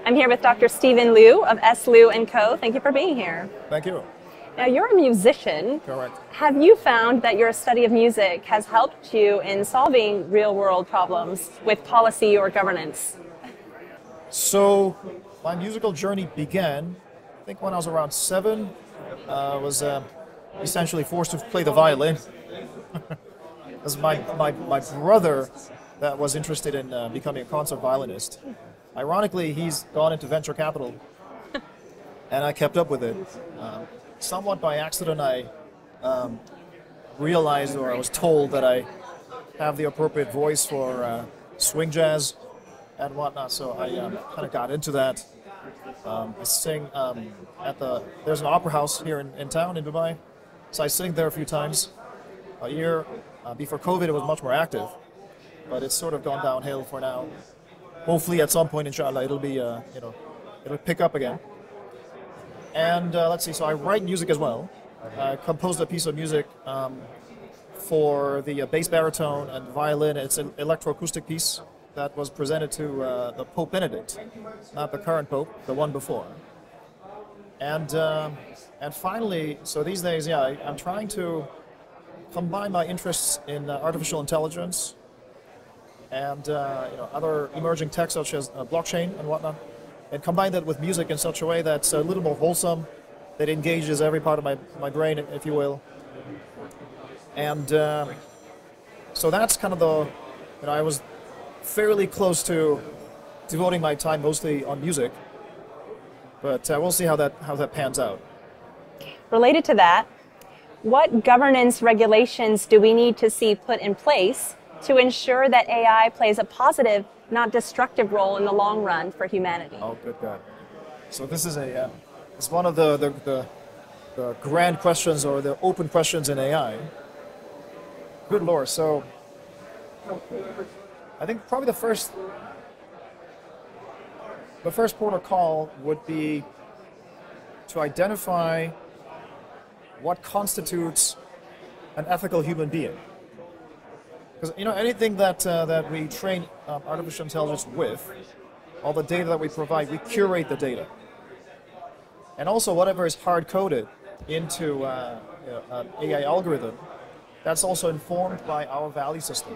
I'm here with Dr. Stephen Liu of S. Liu & Co. Thank you for being here. Thank you. Now, you're a musician. Correct. Have you found that your study of music has helped you in solving real-world problems with policy or governance? So, my musical journey began, I think when I was around 7. I was essentially forced to play the violin. As my brother that was interested in becoming a concert violinist. Ironically, he's gone into venture capital, and I kept up with it. Somewhat by accident, I realized, or I was told, that I have the appropriate voice for swing jazz and whatnot, so I kind of got into that. I sing there's an opera house here in town, in Dubai, so I sing there a few times a year. Before COVID, it was much more active, but it's sort of gone downhill for now. Hopefully, at some point, inshallah, it'll be, it'll pick up again. And let's see, so I write music as well. I composed a piece of music for the bass baritone and violin. It's an electroacoustic piece that was presented to the Pope Benedict, not the current Pope, the one before. And finally, so these days, yeah, I'm trying to combine my interests in artificial intelligence and other emerging tech such as blockchain and whatnot, and combine that with music in such a way that's a little more wholesome, that engages every part of my brain, if you will. And so that's kind of I was fairly close to devoting my time mostly on music, but we'll see how that pans out. Related to that, what governance regulations do we need to see put in place to ensure that AI plays a positive, not destructive role in the long run for humanity? Oh, good God. So this is it's one of the grand questions, or the open questions in AI. Good Lord. So I think probably the first port of call would be to identify what constitutes an ethical human being. Because anything that we train artificial intelligence with, all the data that we provide, we curate the data, and also whatever is hard coded into an AI algorithm, that's also informed by our value system.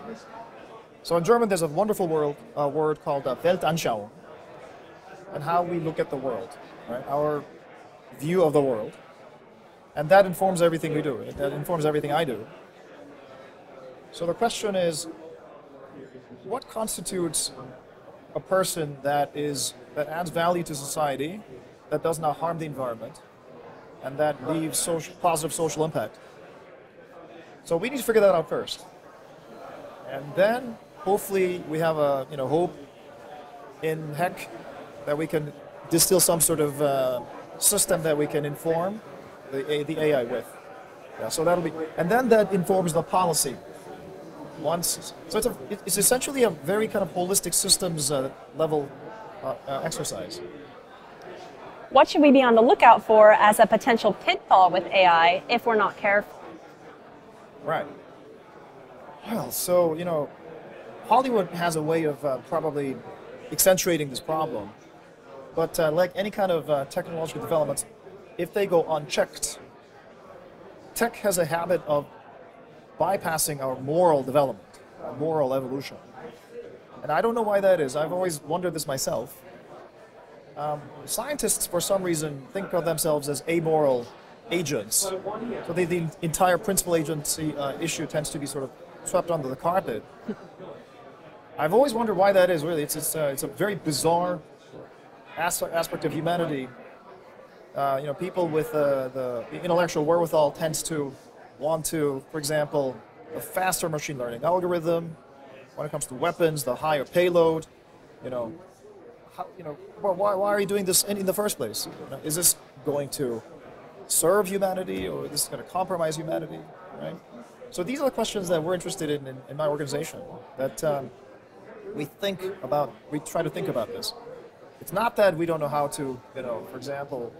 So in German, there's a wonderful word called Weltanschauung, and how we look at the world, right? Our view of the world. And that informs everything we do. That informs everything I do. So the question is, what constitutes a person that adds value to society, that does not harm the environment, and that leaves positive social impact? So we need to figure that out first. And then hopefully we have a hope in heck that we can distill some sort of system that we can inform the AI with. Yeah, so that'll be, and then that informs the policy. So it's essentially a very kind of holistic systems level exercise. What should we be on the lookout for as a potential pitfall with AI if we're not careful? Right. Well, so Hollywood has a way of probably accentuating this problem, but like any kind of technological developments, if they go unchecked, tech has a habit of bypassing our moral development, our moral evolution. And I don't know why that is. I've always wondered this myself. Scientists, for some reason, think of themselves as amoral agents. So the entire principal agency issue tends to be sort of swept under the carpet. I've always wondered why that is, really. It's a very bizarre aspect of humanity. People with the intellectual wherewithal tends to want to, for example, a faster machine learning algorithm. When it comes to weapons, the higher payload. Why are you doing this in the first place? Is this going to serve humanity, or is this going to compromise humanity? Right. So these are the questions that we're interested in my organization. That we try to think about this. It's not that we don't know how to, for example,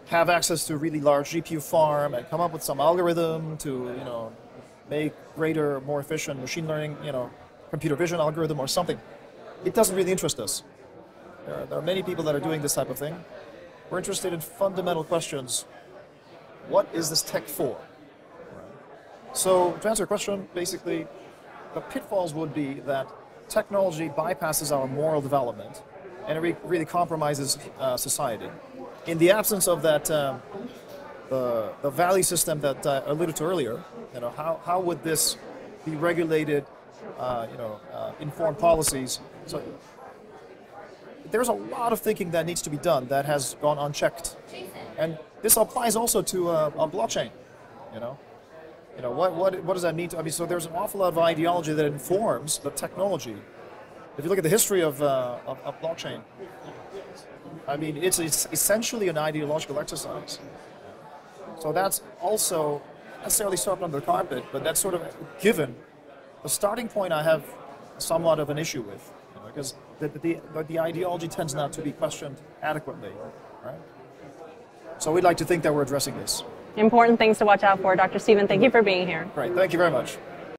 have access to a really large GPU farm and come up with some algorithm to, make greater, more efficient machine learning, computer vision algorithm or something. It doesn't really interest us. There are many people that are doing this type of thing. We're interested in fundamental questions. What is this tech for? So to answer your question, basically, the pitfalls would be that technology bypasses our moral development and it really compromises society. In the absence of that, the value system that I alluded to earlier, how would this be regulated, inform policies? So there's a lot of thinking that needs to be done that has gone unchecked. And this applies also to a blockchain, What does that mean? So there's an awful lot of ideology that informs the technology. If you look at the history of blockchain, it's essentially an ideological exercise. So that's also necessarily swept under the carpet, but that's sort of given. The starting point I have somewhat of an issue with, because the ideology tends not to be questioned adequately, right? So we'd like to think that we're addressing this. Important things to watch out for. Dr. Stephen, thank you for being here. Great, thank you very much.